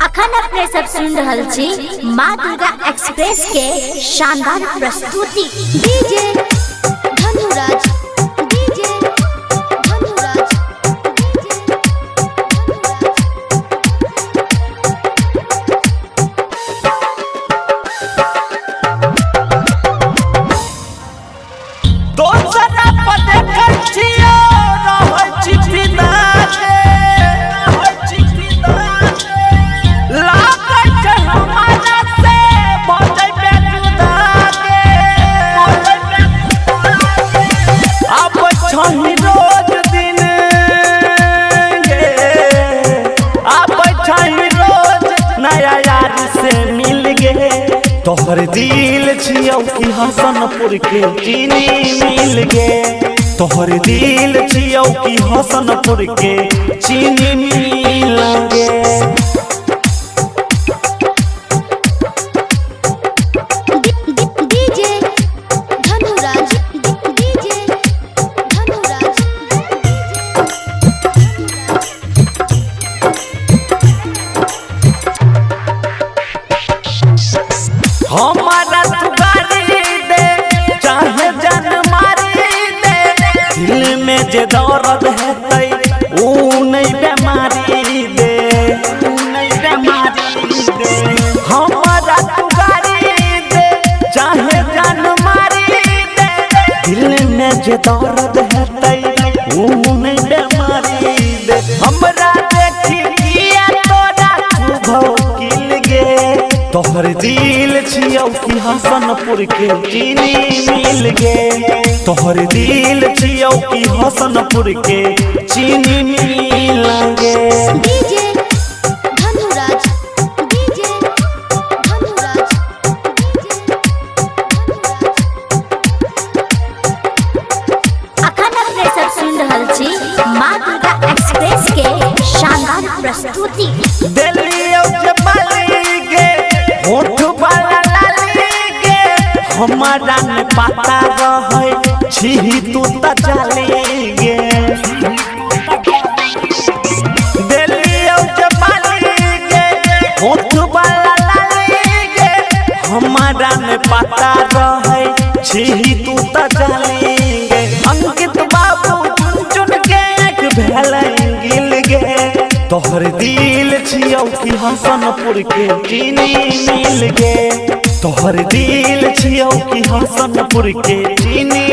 अखन अपने सब सुन रहल छी माँ दुर्गा एक्सप्रेस के शानदार प्रस्तुति। डीजे धनुराज, डीजे धनुराज, दोसरा पर देखल छियो रहै छी बिना के, रहै छी बिना के लागै छै हमारा से भजै पे जुदा के, भजै पे अब छही रोज दिन गे, अब छही रोज नया यार से मिल गे। तोहर दिल छियौ कि हसनपुर के चीनी मिल गे, तोहर दिल छियौ कि हसनपुर के चीनी मिल गे। डीजे धनुराज, डीजे धनुराज, हमारा तू गाली दे चाहे जान मारी दे, दिल में जे दर्द हेतै ऊ नहीं बीमारी दे, ऊ नहीं बीमारी दे। हमारा तू गाली दे चाहे जान मारी दे, दिल में जे दर्द हेतै ऊ नहीं बीमारी दे। हमरा देखी किया तोरा तू भौंकिल गे, तोहर दिल छियौ कि हसनपुर के चीनी मिल गे, तोहर दिल छियौ कि हसनपुर के चीनी मिल गे। डीजे धनुराज, डीजे धनुराज, अखन अपने सब सुन रहल छी माँ दुर्गा एक्सप्रेस के शानदार प्रस्तुति। दिलियो के बाली गे होठ वाला लाली गे, हमारा ने पता रहै छी तू त चली गे। दिलियो के बाली गे होठ वाला लाली गे, हमारा ने पता रहै छी तू त चली गे। अंकित बाबू चुन चुन के एक भेलै गिल गे, तोहर दिल छियौ कि हसनपुर के चीनी मिल गे, तोहर दिल छियौ कि हसनपुर के चीनी